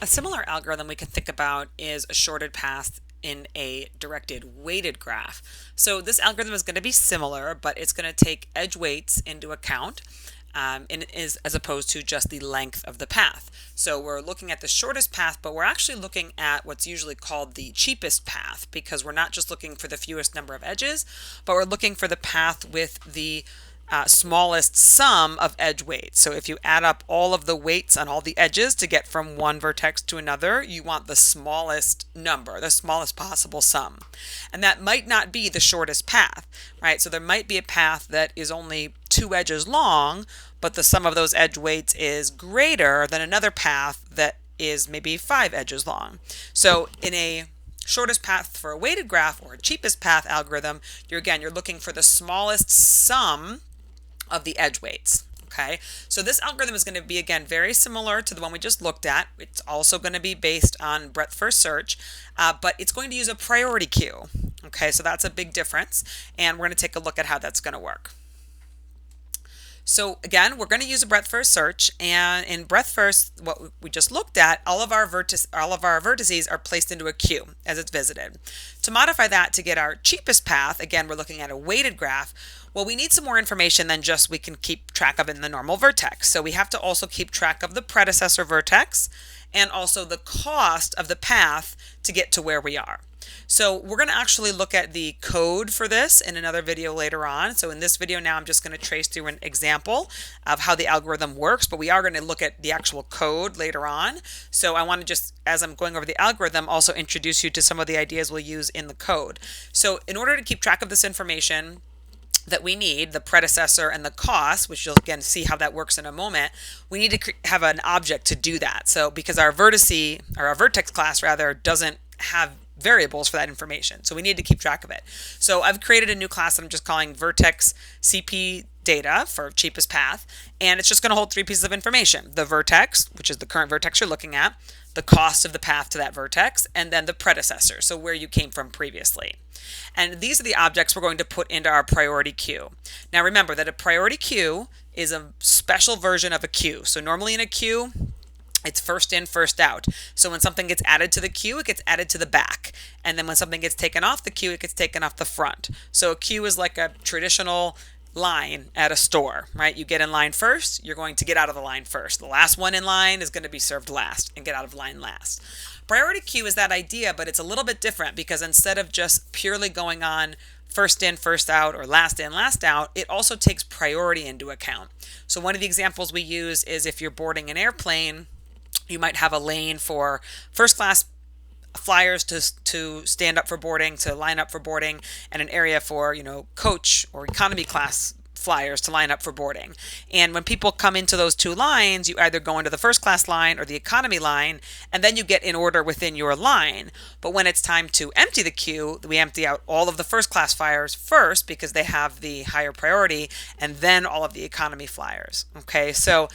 A similar algorithm we can think about is a shorted path in a directed weighted graph. So this algorithm is going to be similar, but it's going to take edge weights into account, and is as opposed to just the length of the path. So we're looking at the shortest path, but we're actually looking at what's usually called the cheapest path, because we're not just looking for the fewest number of edges, but we're looking for the path with the smallest sum of edge weights. So if you add up all of the weights on all the edges to get from one vertex to another, you want the smallest number, the smallest possible sum. And that might not be the shortest path, right? So there might be a path that is only 2 edges long, but the sum of those edge weights is greater than another path that is maybe 5 edges long. So in a shortest path for a weighted graph or a cheapest path algorithm, you're looking for the smallest sum of the edge weights. Okay, so this algorithm is going to be, again, very similar to the one we just looked at. It's also going to be based on breadth first search, but it's going to use a priority queue. Okay, so that's a big difference, and we're going to take a look at how that's going to work. So again, we're going to use a breadth first search, and in breadth first, what we just looked at, all of our vertices are placed into a queue as it's visited. To modify that to get our cheapest path, again, we're looking at a weighted graph. Well, we need some more information than just we can keep track of in the normal vertex. So we have to also keep track of the predecessor vertex and also the cost of the path to get to where we are. So we're going to actually look at the code for this in another video later on. So in this video now, I'm just going to trace through an example of how the algorithm works, but we are going to look at the actual code later on. So I want to just, as I'm going over the algorithm, also introduce you to some of the ideas we'll use in the code. So in order to keep track of this information that we need, the predecessor and the cost, which you'll again see how that works in a moment, we need to have an object to do that. So because our vertice, or our vertex class rather, doesn't have variables for that information, so we need to keep track of it. So I've created a new class that I'm just calling vertex CP data for cheapest path, and it's just going to hold 3 pieces of information: the vertex, which is the current vertex you're looking at, the cost of the path to that vertex, and then the predecessor, so where you came from previously. And these are the objects we're going to put into our priority queue. Now remember that a priority queue is a special version of a queue. So normally in a queue, it's first in, first out. So when something gets added to the queue, it gets added to the back. And then when something gets taken off the queue, it gets taken off the front. So a queue is like a traditional line at a store, right? You get in line first, you're going to get out of the line first. The last one in line is going to be served last and get out of line last. Priority queue is that idea, but it's a little bit different because instead of just purely going on first in, first out, or last in, last out, it also takes priority into account. So one of the examples we use is if you're boarding an airplane, you might have a lane for first class flyers to stand up for boarding, to line up for boarding, and an area for, coach or economy class flyers to line up for boarding. And when people come into those two lines, you either go into the first class line or the economy line, and then you get in order within your line. But when it's time to empty the queue, we empty out all of the first class flyers first because they have the higher priority, and then all of the economy flyers. Okay, so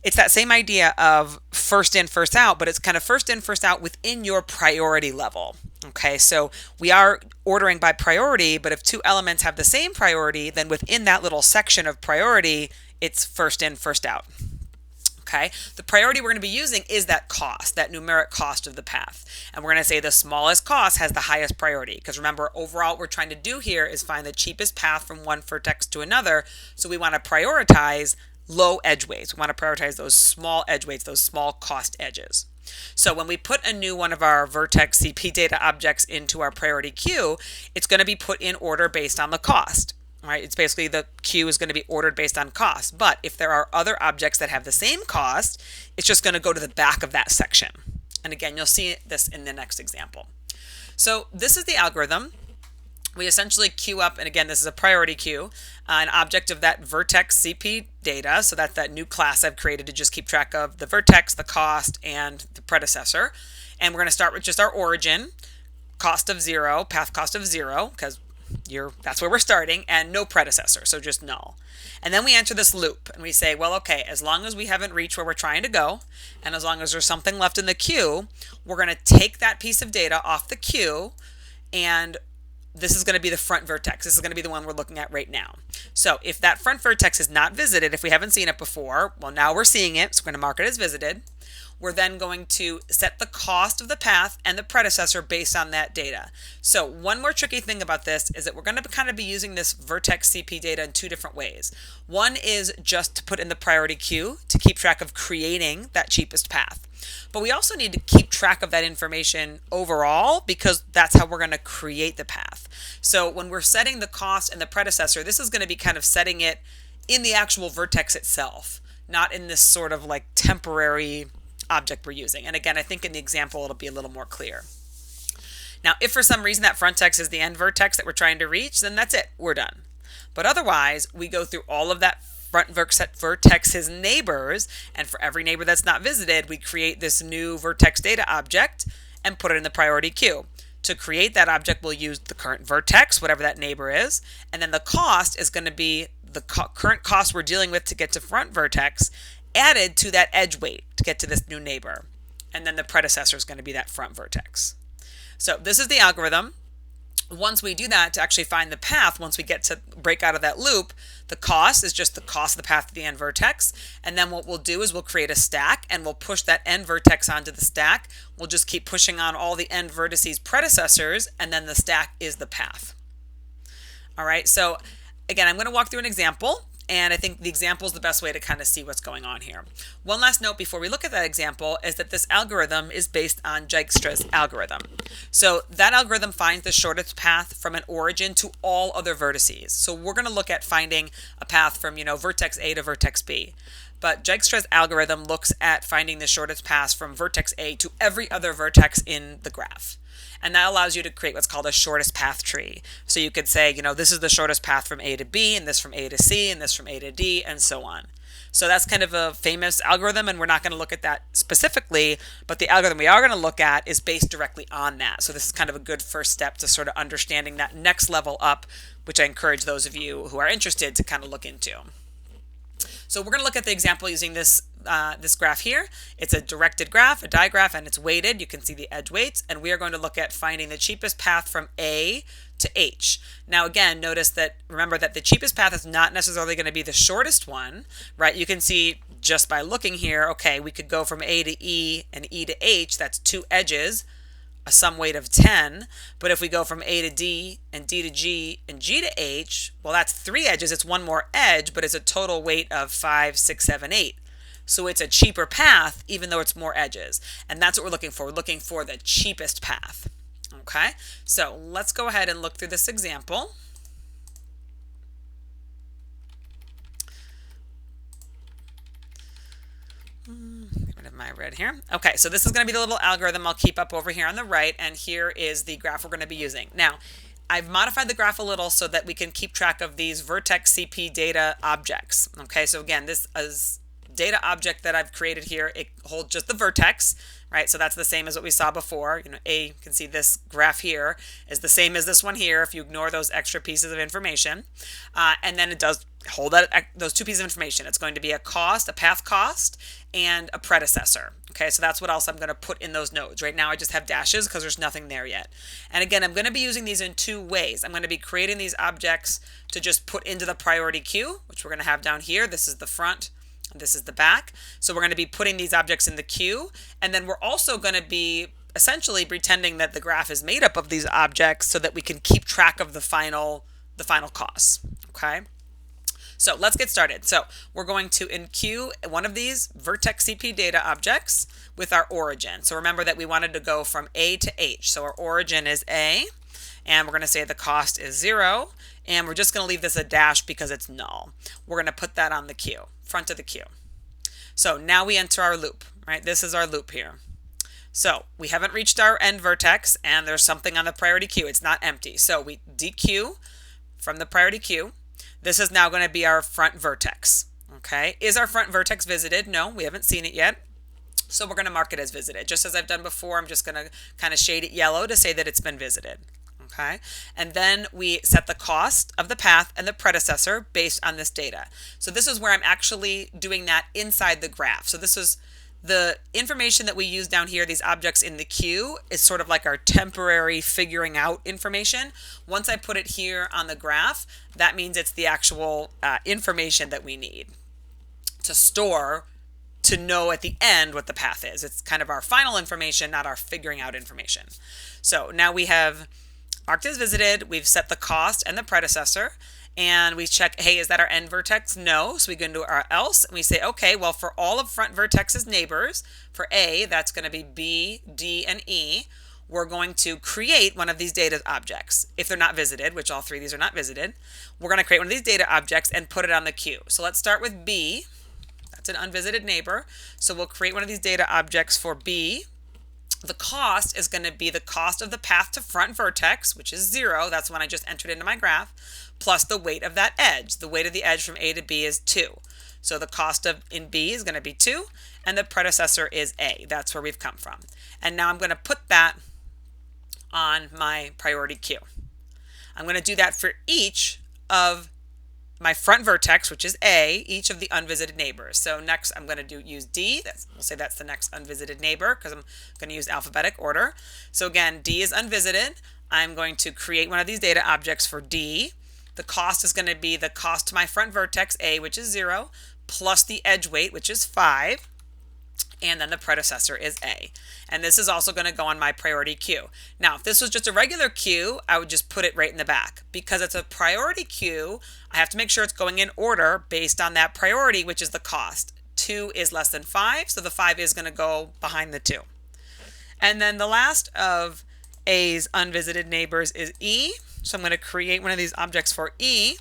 it's that same idea of first in, first out, but it's kind of first in, first out within your priority level. Okay, so we are ordering by priority, but if 2 elements have the same priority, then within that little section of priority, it's first in, first out. Okay, the priority we're going to be using is that cost, that numeric cost of the path. And we're going to say the smallest cost has the highest priority, because remember, overall what we're trying to do here is find the cheapest path from one vertex to another. So we want to prioritize low edge weights. We want to prioritize those small edge weights, those small cost edges. So when we put a new one of our vertex CP data objects into our priority queue, it's going to be put in order based on the cost. Right? It's basically the queue is going to be ordered based on cost. But if there are other objects that have the same cost, it's just going to go to the back of that section. And again, you'll see this in the next example. So this is the algorithm. We essentially queue up, and again, this is a priority queue, an object of that vertex CP data. So that's that new class I've created to just keep track of the vertex, the cost, and the predecessor. And we're going to start with just our origin, cost of 0, path cost of 0, because that's where we're starting, and no predecessor, so just null. And then we enter this loop, and we say, well, okay, as long as we haven't reached where we're trying to go, and as long as there's something left in the queue, we're going to take that piece of data off the queue, and this is going to be the front vertex. This is going to be the one we're looking at right now. So if that front vertex is not visited, if we haven't seen it before, well, now we're seeing it, so we're going to mark it as visited. we're then going to set the cost of the path and the predecessor based on that data. So one more tricky thing about this is that we're going to kind of be using this vertex CP data in two different ways. One is just to put in the priority queue to keep track of creating that cheapest path. But we also need to keep track of that information overall because that's how we're going to create the path. So when we're setting the cost and the predecessor, this is going to be kind of setting it in the actual vertex itself, not in this sort of like temporary object we're using. And again, I think in the example, it'll be a little more clear. Now, if for some reason that frontex is the end vertex that we're trying to reach, then that's it, we're done. But otherwise, we go through all of that front vertex's neighbors, and for every neighbor that's not visited, we create this new vertex data object and put it in the priority queue. To create that object, we'll use the current vertex, whatever that neighbor is, and then the cost is going to be the current cost we're dealing with to get to front vertex added to that edge weight to get to this new neighbor. And then the predecessor is going to be that front vertex. So this is the algorithm. Once we do that to actually find the path, once we get to break out of that loop, the cost is just the cost of the path to the end vertex. And then what we'll do is we'll create a stack and we'll push that end vertex onto the stack. We'll just keep pushing on all the end vertices predecessors, and then the stack is the path. All right, so again, I'm going to walk through an example, and I think the example is the best way to kind of see what's going on here. One last note before we look at that example is that this algorithm is based on Dijkstra's algorithm. So that algorithm finds the shortest path from an origin to all other vertices. So we're going to look at finding a path from, vertex A to vertex B. But Dijkstra's algorithm looks at finding the shortest path from vertex A to every other vertex in the graph. And that allows you to create what's called a shortest path tree. So you could say, this is the shortest path from A to B, and this from A to C, and this from A to D, and so on. So that's kind of a famous algorithm, and we're not going to look at that specifically, but the algorithm we are going to look at is based directly on that. So this is kind of a good first step to sort of understanding that next level up, which I encourage those of you who are interested to kind of look into. So we're going to look at the example using this graph here. It's a directed graph, a digraph, and it's weighted. You can see the edge weights, and we are going to look at finding the cheapest path from A to H. Now again, remember that the cheapest path is not necessarily going to be the shortest one, right? You can see just by looking here, okay, we could go from A to E and E to H, that's 2 edges, a sum weight of 10. But if we go from A to D and D to G and G to H, well, that's 3 edges. It's 1 more edge, but it's a total weight of 5, 6, 7, 8. So it's a cheaper path, even though it's more edges. And that's what we're looking for. We're looking for the cheapest path. Okay, so let's go ahead and look through this example. Get rid of my red here. Okay, so this is going to be the little algorithm I'll keep up over here on the right, and here is the graph we're going to be using. Now, I've modified the graph a little so that we can keep track of these vertex CP data objects. Okay, so again, this is data object that I've created here. It holds just the vertex, right? So that's the same as what we saw before. You can see this graph here is the same as this one here if you ignore those extra pieces of information. And then it does hold those 2 pieces of information. It's going to be a cost, a path cost, and a predecessor. Okay, so that's what else I'm going to put in those nodes. Right now I just have dashes because there's nothing there yet. And again, I'm going to be using these in 2 ways. I'm going to be creating these objects to just put into the priority queue, which we're going to have down here. This is the front. This is the back. So we're going to be putting these objects in the queue, and then we're also going to be essentially pretending that the graph is made up of these objects so that we can keep track of the final costs. Okay, so let's get started. So we're going to enqueue one of these vertex CP data objects with our origin. So remember that we wanted to go from A to H. So our origin is A, and we're going to say the cost is 0, and we're just going to leave this a dash because it's null. We're going to put that on the queue, front of the queue. So now we enter our loop, right? This is our loop here. So we haven't reached our end vertex, and there's something on the priority queue. It's not empty. So we dequeue from the priority queue. This is now going to be our front vertex. Okay, is our front vertex visited? No, we haven't seen it yet. So we're going to mark it as visited. Just as I've done before, I'm just going to kind of shade it yellow to say that it's been visited. Okay, and then we set the cost of the path and the predecessor based on this data. So this is where I'm actually doing that inside the graph. So this is the information that we use down here, these objects in the queue, is sort of like our temporary figuring out information. Once I put it here on the graph, that means it's the actual information that we need to store to know at the end what the path is. It's kind of our final information, not our figuring out information. So now we have marked as visited, we've set the cost and the predecessor, and we check, hey, is that our end vertex? No. So we go into our else, and we say, okay, well, for all of front vertex's neighbors, for A, that's going to be B, D, and E, we're going to create one of these data objects. If they're not visited, which all three of these are not visited, we're going to create one of these data objects and put it on the queue. So let's start with B. That's an unvisited neighbor. So we'll create one of these data objects for B. The cost is going to be the cost of the path to front vertex, which is 0. That's the one I just entered into my graph, plus the weight of that edge. The weight of the edge from A to B is 2. So the cost of in B is going to be 2, and the predecessor is A. That's where we've come from. And now I'm going to put that on my priority queue. I'm going to do that for each of my front vertex, which is A, each of the unvisited neighbors. So next I'm going to use D. We'll say that's the next unvisited neighbor because I'm going to use alphabetic order. So again, D is unvisited. I'm going to create one of these data objects for D. The cost is going to be the cost to my front vertex A, which is 0, plus the edge weight, which is 5. And then the predecessor is A. And this is also going to go on my priority queue. Now, if this was just a regular queue, I would just put it right in the back. Because it's a priority queue, I have to make sure it's going in order based on that priority, which is the cost. 2 is less than 5, so the 5 is going to go behind the 2. And then the last of A's unvisited neighbors is E. So I'm going to create one of these objects for E.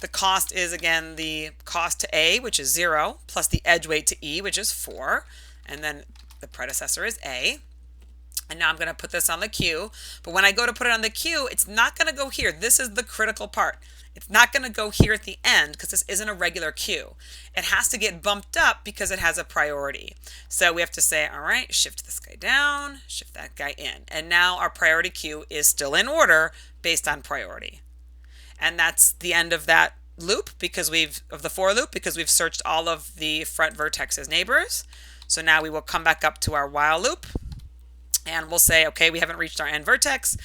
The cost is, again, the cost to A, which is 0, plus the edge weight to E, which is 4. And then the predecessor is A. And now I'm going to put this on the queue. But when I go to put it on the queue, it's not going to go here. This is the critical part. It's not going to go here at the end because this isn't a regular queue. It has to get bumped up because it has a priority. So we have to say, all right, shift this guy down, shift that guy in. And now our priority queue is still in order based on priority. And that's the end of that loop of the for loop because we've searched all of the front vertex's neighbors. So now we will come back up to our while loop and we'll say, okay, we haven't reached our end vertex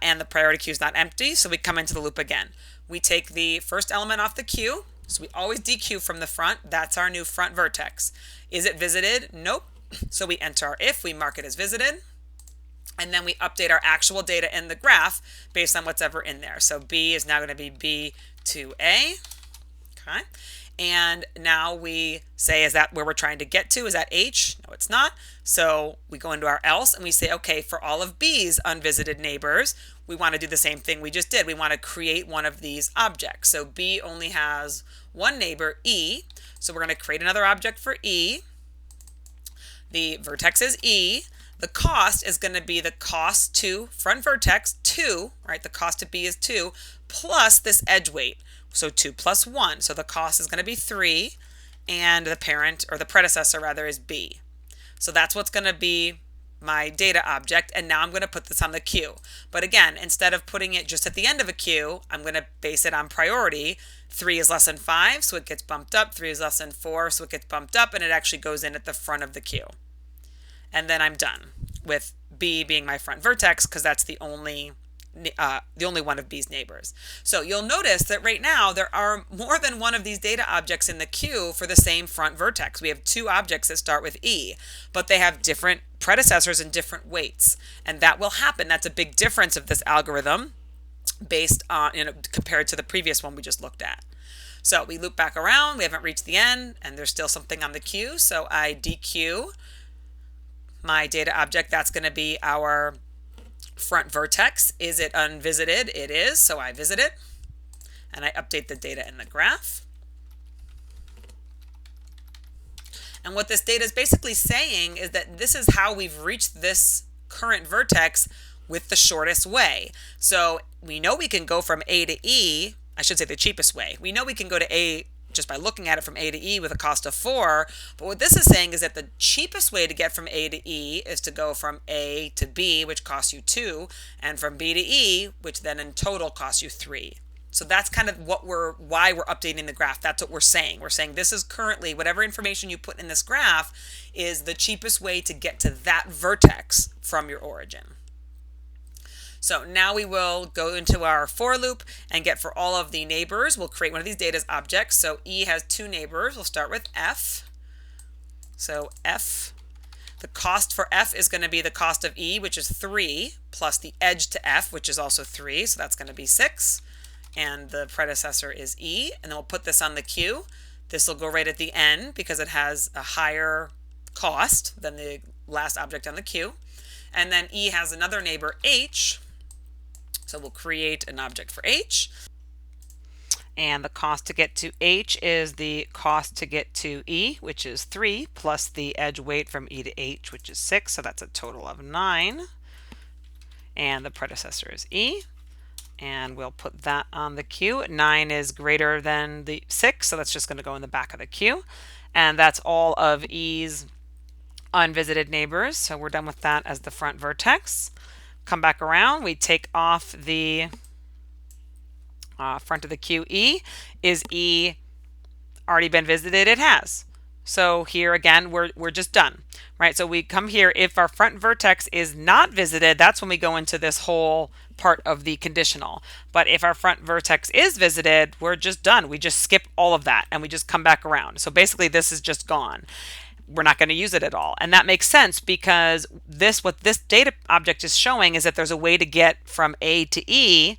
and the priority queue is not empty. So we come into the loop again. We take the first element off the queue. So we always dequeue from the front. That's our new front vertex. Is it visited? Nope. So we enter our if, we mark it as visited. And then we update our actual data in the graph based on what's ever in there. So B is now going to be B to A. Okay. And now we say, is that where we're trying to get to? Is that H? No, it's not. So we go into our else and we say, okay, for all of B's unvisited neighbors, we want to do the same thing we just did. We want to create one of these objects. So B only has one neighbor, E. So we're going to create another object for E. The vertex is E. The cost is going to be the cost to front vertex 2, right? The cost to B is 2 plus this edge weight. So 2 plus 1. So the cost is going to be 3 and the parent or the predecessor rather is B. So that's what's going to be my data object. And now I'm going to put this on the queue. But again, instead of putting it just at the end of a queue, I'm going to base it on priority. 3 is less than 5, so it gets bumped up. 3 is less than 4, so it gets bumped up and it actually goes in at the front of the queue. And then I'm done with B being my front vertex because that's the only one of B's neighbors. So you'll notice that right now there are more than one of these data objects in the queue for the same front vertex. We have 2 objects that start with E, but they have different predecessors and different weights. And that will happen. That's a big difference of this algorithm based on, compared to the previous one we just looked at. So we loop back around, we haven't reached the end, and there's still something on the queue. So I dequeue my data object. That's going to be our front vertex. Is it unvisited? It is, so I visit it and I update the data in the graph. And what this data is basically saying is that this is how we've reached this current vertex with the shortest way. So we know we can go from A to E, I should say the cheapest way. We know we can go to A just by looking at it from A to E with a cost of 4. But what this is saying is that the cheapest way to get from A to E is to go from A to B, which costs you 2, and from B to E, which then in total costs you 3. So that's kind of why we're updating the graph. That's what we're saying. We're saying this is currently, whatever information you put in this graph is the cheapest way to get to that vertex from your origin. So now we will go into our for loop and get for all of the neighbors. We'll create one of these data objects. So E has 2 neighbors. We'll start with F. So F, the cost for F is going to be the cost of E, which is 3, plus the edge to F, which is also 3, so that's going to be 6. And the predecessor is E. And then we'll put this on the Q. This will go right at the end because it has a higher cost than the last object on the Q. And then E has another neighbor, H. So we'll create an object for H. And the cost to get to H is the cost to get to E, which is 3, plus the edge weight from E to H, which is 6. So that's a total of 9. And the predecessor is E. And we'll put that on the Q. 9 is greater than the 6, so that's just going to go in the back of the Q. And that's all of E's unvisited neighbors. So we're done with that as the front vertex. Come back around. We take off the front of the Q. E. Is E already been visited? It has. So here again, we're just done, right? So we come here. If our front vertex is not visited, that's when we go into this whole part of the conditional. But if our front vertex is visited, we're just done. We just skip all of that and we just come back around. So basically this is just gone. We're not going to use it at all. And that makes sense because what this data object is showing is that there's a way to get from A to E,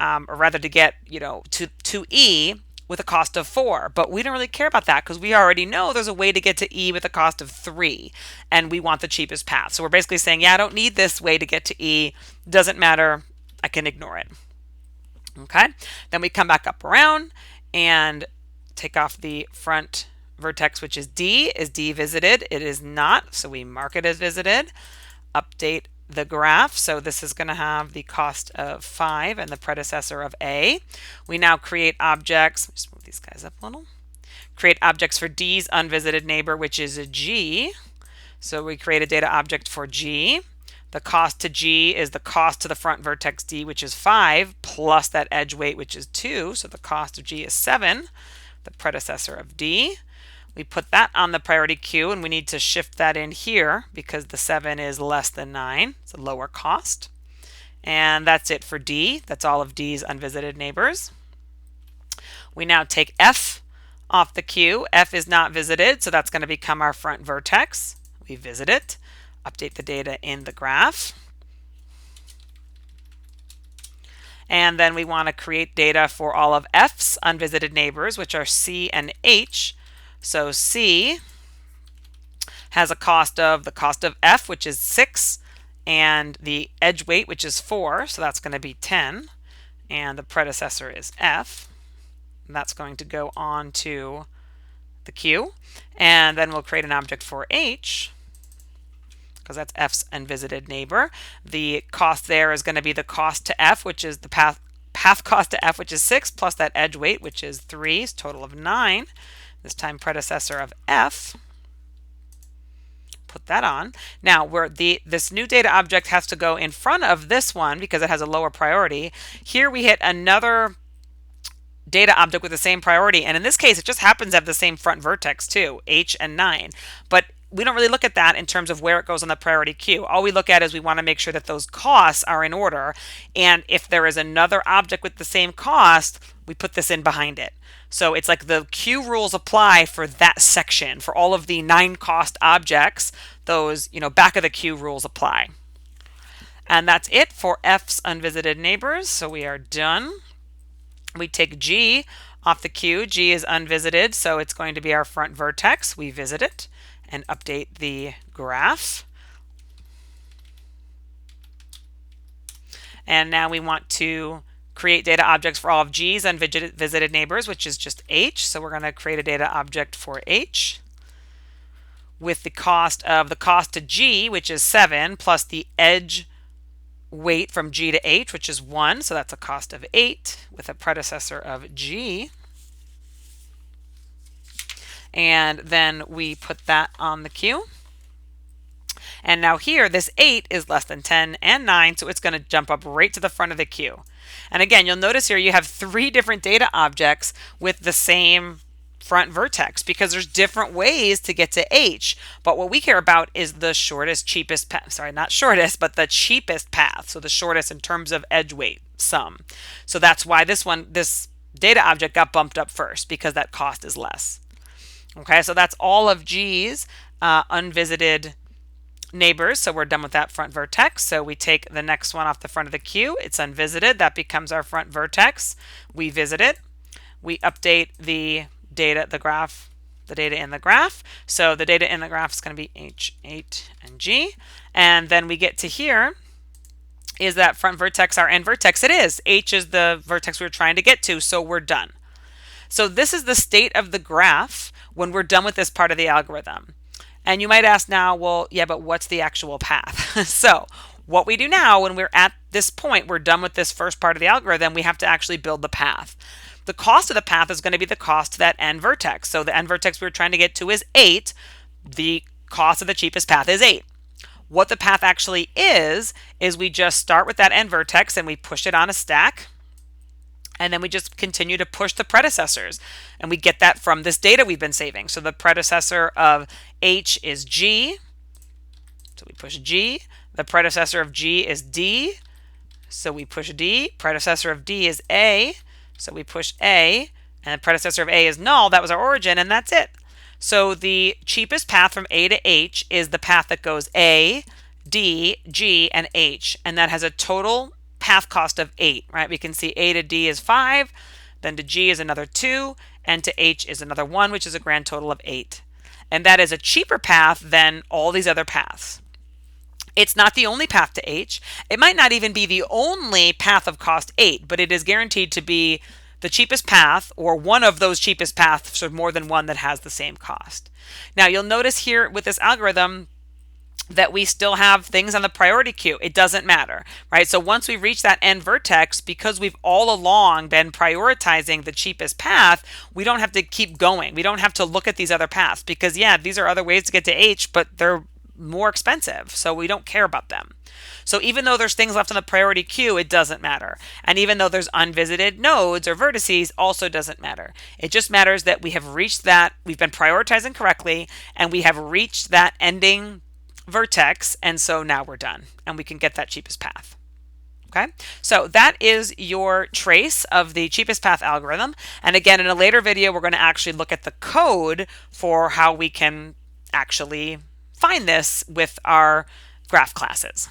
or rather to get, to E with a cost of 4. But we don't really care about that because we already know there's a way to get to E with a cost of 3. And we want the cheapest path. So we're basically saying, yeah, I don't need this way to get to E. Doesn't matter. I can ignore it. Okay. Then we come back up around and take off the front vertex, which is D. Is D visited? It is not. So we mark it as visited. Update the graph. So this is going to have the cost of 5 and the predecessor of A. We now create objects. Just move these guys up a little. Create objects for D's unvisited neighbor, which is a G. So we create a data object for G. The cost to G is the cost to the front vertex D, which is 5, plus that edge weight, which is 2. So the cost of G is 7, the predecessor of D. We put that on the priority queue, and we need to shift that in here because the 7 is less than 9. It's a lower cost. And that's it for D. That's all of D's unvisited neighbors. We now take F off the queue. F is not visited, so that's going to become our front vertex. We visit it. Update the data in the graph. And then we want to create data for all of F's unvisited neighbors, which are C and H. So C has a cost of F, which is 6, and the edge weight, which is 4. So that's going to be 10. And the predecessor is F. And that's going to go on to the queue. And then we'll create an object for H, because that's F's unvisited neighbor. The cost there is going to be the cost to F, which is the path cost to F, which is 6, plus that edge weight, which is 3, total of 9. This time predecessor of F. Put that on. Now this new data object has to go in front of this one because it has a lower priority. Here we hit another data object with the same priority, and in this case it just happens to have the same front vertex too, H and 9. But we don't really look at that in terms of where it goes on the priority queue. All we look at is we want to make sure that those costs are in order, and if there is another object with the same cost, we put this in behind it. So it's like the queue rules apply for that section. For all of the 9 cost objects, those back of the queue rules apply. And that's it for F's unvisited neighbors. So we are done. We take G off the queue. G is unvisited, so it's going to be our front vertex. We visit it and update the graph. And now we want to create data objects for all of G's unvisited neighbors, which is just H. So we're going to create a data object for H with the cost to G, which is 7, plus the edge weight from G to H, which is 1. So that's a cost of 8 with a predecessor of G. And then we put that on the queue. And now here, this 8 is less than 10 and 9, so it's going to jump up right to the front of the queue. And again, you'll notice here you have 3 different data objects with the same front vertex because there's different ways to get to H. But what we care about is the cheapest path. Sorry, not shortest, but the cheapest path. So the shortest in terms of edge weight sum. So that's why this data object got bumped up first, because that cost is less. Okay, so that's all of G's unvisited neighbors, so we're done with that front vertex. So we take the next one off the front of the queue. It's unvisited. That becomes our front vertex. We visit it. We update the data, the graph, the data in the graph. So the data in the graph is going to be H, 8, and G. And then we get to here. Is that front vertex our end vertex? It is. H is the vertex we were trying to get to, so we're done. So this is the state of the graph when we're done with this part of the algorithm. And you might ask now, well, yeah, but what's the actual path? So what we do now when we're at this point, we're done with this first part of the algorithm, we have to actually build the path. The cost of the path is going to be the cost to that end vertex. So the end vertex we're trying to get to is 8. The cost of the cheapest path is 8. What the path actually is we just start with that end vertex and we push it on a stack. And then we just continue to push the predecessors. And we get that from this data we've been saving. So the predecessor of H is G. So we push G. The predecessor of G is D. So we push D. Predecessor of D is A. So we push A. And the predecessor of A is null. That was our origin, and that's it. So the cheapest path from A to H is the path that goes A, D, G, and H. And that has a total path cost of 8, right? We can see A to D is 5, then to G is another 2, and to H is another 1, which is a grand total of 8. And that is a cheaper path than all these other paths. It's not the only path to H. It might not even be the only path of cost 8, but it is guaranteed to be the cheapest path, or one of those cheapest paths, or more than one that has the same cost. Now you'll notice here with this algorithm that we still have things on the priority queue. It doesn't matter, right? So once we reach that end vertex, because we've all along been prioritizing the cheapest path, we don't have to keep going. We don't have to look at these other paths because, yeah, these are other ways to get to H, but they're more expensive, so we don't care about them. So even though there's things left on the priority queue, it doesn't matter. And even though there's unvisited nodes or vertices, also doesn't matter. It just matters that we have reached that, we've been prioritizing correctly, and we have reached that ending vertex, and so now we're done, and we can get that cheapest path. Okay, so that is your trace of the cheapest path algorithm. And again, in a later video, we're going to actually look at the code for how we can actually find this with our graph classes.